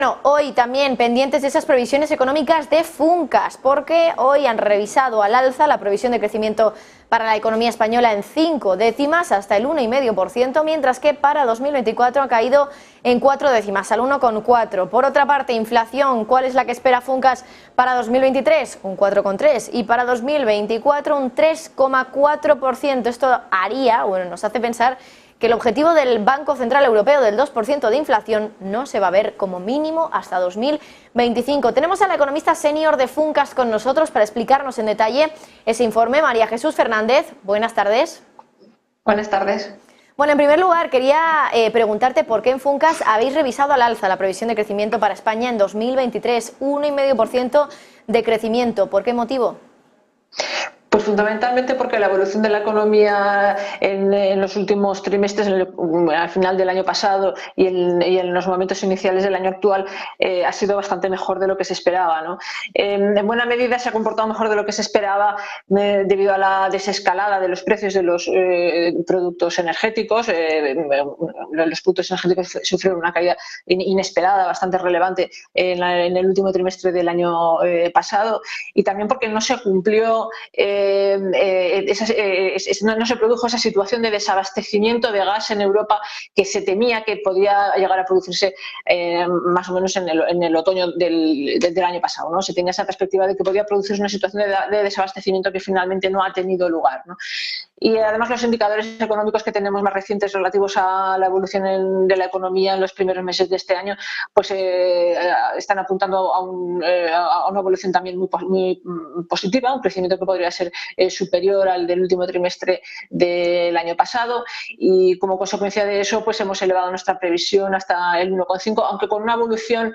Bueno, hoy también pendientes de esas previsiones económicas de Funcas, porque hoy han revisado al alza la previsión de crecimiento para la economía española en 5 décimas hasta el 1,5%, mientras que para 2024 ha caído en 4 décimas, al 1,4%. Por otra parte, inflación, ¿cuál es la que espera Funcas para 2023? Un 4,3%, y para 2024 un 3,4%. Esto haría, bueno, nos hace pensar que el objetivo del Banco Central Europeo del 2% de inflación no se va a ver como mínimo hasta 2025. Tenemos a la economista senior de Funcas con nosotros para explicarnos en detalle ese informe. María Jesús Fernández, buenas tardes. Buenas tardes. Bueno, en primer lugar, quería preguntarte por qué en Funcas habéis revisado al alza la previsión de crecimiento para España en 2023, 1,5% de crecimiento. ¿Por qué motivo? Pues fundamentalmente porque la evolución de la economía en los últimos trimestres, al final del año pasado y en los momentos iniciales del año actual, ha sido bastante mejor de lo que se esperaba, ¿no? En buena medida se ha comportado mejor de lo que se esperaba debido a la desescalada de los precios de los productos energéticos. Los productos energéticos sufrieron una caída inesperada, bastante relevante en el último trimestre del año pasado, y también porque no se cumplió no se produjo esa situación de desabastecimiento de gas en Europa que se temía que podía llegar a producirse más o menos en el otoño del año pasado, ¿no? Se tenía esa perspectiva de que podía producirse una situación de desabastecimiento que finalmente no ha tenido lugar, ¿no? Y además los indicadores económicos que tenemos más recientes relativos a la evolución de la economía en los primeros meses de este año pues están apuntando a una evolución también muy positiva, un crecimiento que podría ser superior al del último trimestre del año pasado, y como consecuencia de eso pues hemos elevado nuestra previsión hasta el 1,5%, aunque con una evolución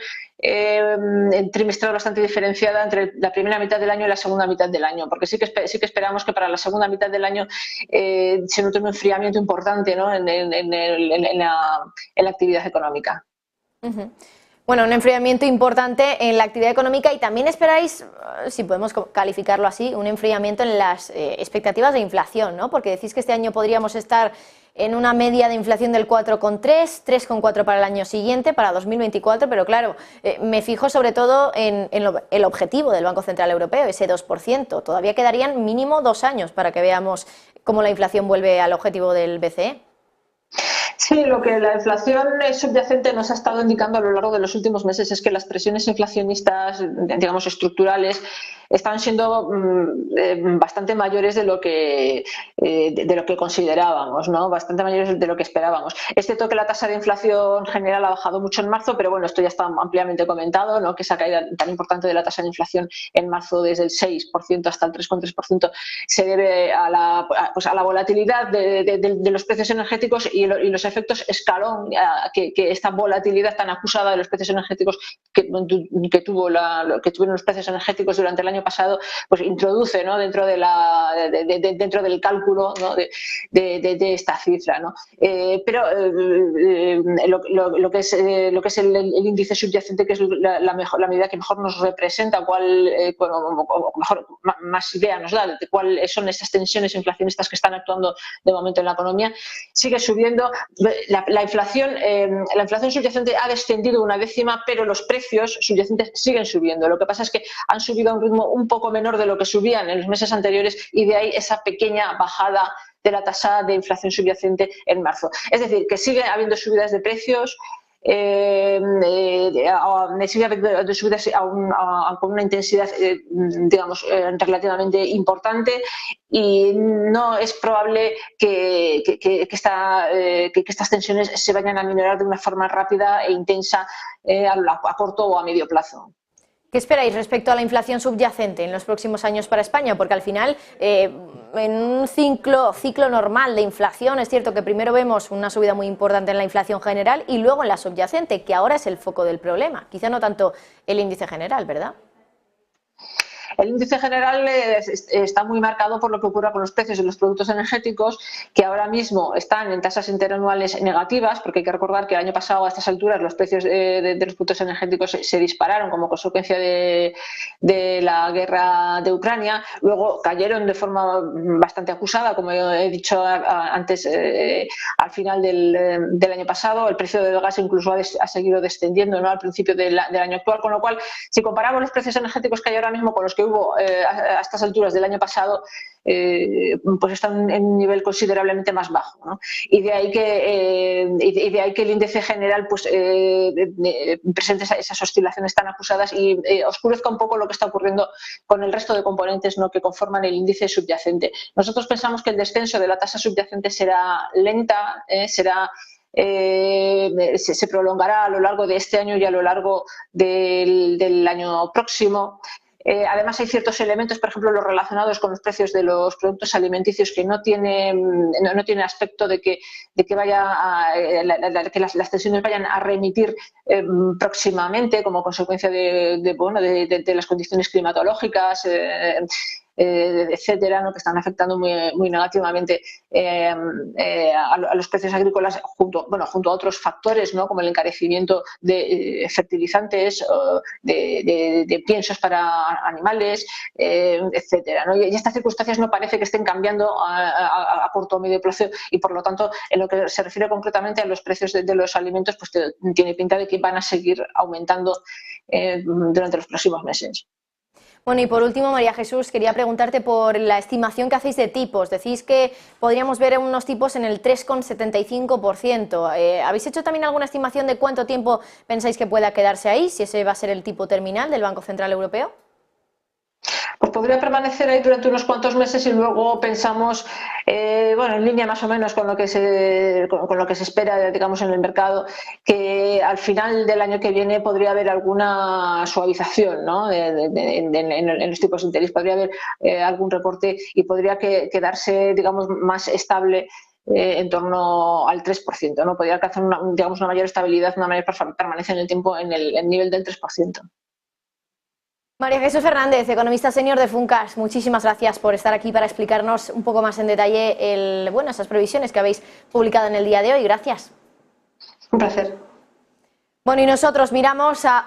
trimestral bastante diferenciada entre la primera mitad del año y la segunda mitad del año, porque sí que esperamos que para la segunda mitad del año se note un enfriamiento importante, ¿no? en la actividad económica. Uh-huh. Bueno, un enfriamiento importante en la actividad económica, y también esperáis, si podemos calificarlo así, un enfriamiento en las expectativas de inflación, ¿no? Porque decís que este año podríamos estar en una media de inflación del 4,3, 3,4 para el año siguiente, para 2024, pero claro, me fijo sobre todo en el objetivo del Banco Central Europeo, ese 2%. Todavía quedarían mínimo 2 años para que veamos cómo la inflación vuelve al objetivo del BCE. Sí, lo que la inflación subyacente nos ha estado indicando a lo largo de los últimos meses es que las presiones inflacionistas, digamos, estructurales, están siendo bastante mayores de lo que considerábamos, ¿no? Bastante mayores de lo que esperábamos. Es cierto que la tasa de inflación general ha bajado mucho en marzo, pero bueno, esto ya está ampliamente comentado, ¿no? Que esa caída tan importante de la tasa de inflación en marzo desde el 6% hasta el 3,3% se debe a la volatilidad de los precios energéticos y los efectos escalón que esta volatilidad tan acusada de los precios energéticos que tuvieron los precios energéticos durante el año pasado, pues introduce, ¿no? dentro del cálculo, ¿no? de esta cifra, ¿no? Pero lo que es el índice subyacente, que es la medida que mejor nos representa, más idea nos da de cuáles son estas tensiones inflacionistas que están actuando de momento en la economía, sigue subiendo. La inflación subyacente ha descendido 1 décima, pero los precios subyacentes siguen subiendo. Lo que pasa es que han subido a un ritmo un poco menor de lo que subían en los meses anteriores, y de ahí esa pequeña bajada de la tasa de inflación subyacente en marzo. Es decir, que sigue habiendo subidas de precios, sigue habiendo subidas con una intensidad relativamente importante, y no es probable que estas tensiones se vayan a minorar de una forma rápida e intensa a corto o a medio plazo. ¿Qué esperáis respecto a la inflación subyacente en los próximos años para España? Porque al final, en un ciclo normal de inflación, es cierto que primero vemos una subida muy importante en la inflación general y luego en la subyacente, que ahora es el foco del problema. Quizá no tanto el índice general, ¿verdad? El índice general está muy marcado por lo que ocurra con los precios de los productos energéticos, que ahora mismo están en tasas interanuales negativas, porque hay que recordar que el año pasado a estas alturas los precios de los productos energéticos se dispararon como consecuencia de la guerra de Ucrania. Luego cayeron de forma bastante acusada, como he dicho antes, al final del año pasado. El precio del gas incluso ha seguido descendiendo, ¿no?, al principio del año actual, con lo cual, si comparamos los precios energéticos que hay ahora mismo con los que hubo a estas alturas del año pasado, pues están en un nivel considerablemente más bajo, ¿no? Y de ahí que el índice general pues presente esas oscilaciones tan acusadas y oscurezca un poco lo que está ocurriendo con el resto de componentes, ¿no?, que conforman el índice subyacente. Nosotros pensamos que el descenso de la tasa subyacente será lenta, se prolongará a lo largo de este año y a lo largo del año próximo. Además hay ciertos elementos, por ejemplo los relacionados con los precios de los productos alimenticios, que no tienen aspecto de que que las tensiones vayan a remitir próximamente como consecuencia de las condiciones climatológicas, etcétera, ¿no?, que están afectando muy negativamente a los precios agrícolas, junto a otros factores, ¿no?, como el encarecimiento de fertilizantes, de piensos para animales, etcétera, ¿no? Y estas circunstancias no parece que estén cambiando a corto o medio plazo, y por lo tanto, en lo que se refiere concretamente a los precios de los alimentos, pues tiene pinta de que van a seguir aumentando durante los próximos meses. Bueno, y por último, María Jesús, quería preguntarte por la estimación que hacéis de tipos. Decís que podríamos ver unos tipos en el 3,75%. ¿Habéis hecho también alguna estimación de cuánto tiempo pensáis que pueda quedarse ahí, si ese va a ser el tipo terminal del Banco Central Europeo? Pues podría permanecer ahí durante unos cuantos meses y luego pensamos, en línea más o menos con lo que se espera, digamos, en el mercado, que al final del año que viene podría haber alguna suavización, ¿no?, en los tipos de interés, podría haber algún recorte y podría quedarse, digamos, más estable en torno al 3%, ¿no? Podría alcanzar una mayor estabilidad, una mayor permanencia en el tiempo en el nivel del 3%. María Jesús Fernández, economista senior de Funcas, muchísimas gracias por estar aquí para explicarnos un poco más en detalle esas previsiones que habéis publicado en el día de hoy. Gracias. Un placer. Bueno, y nosotros miramos a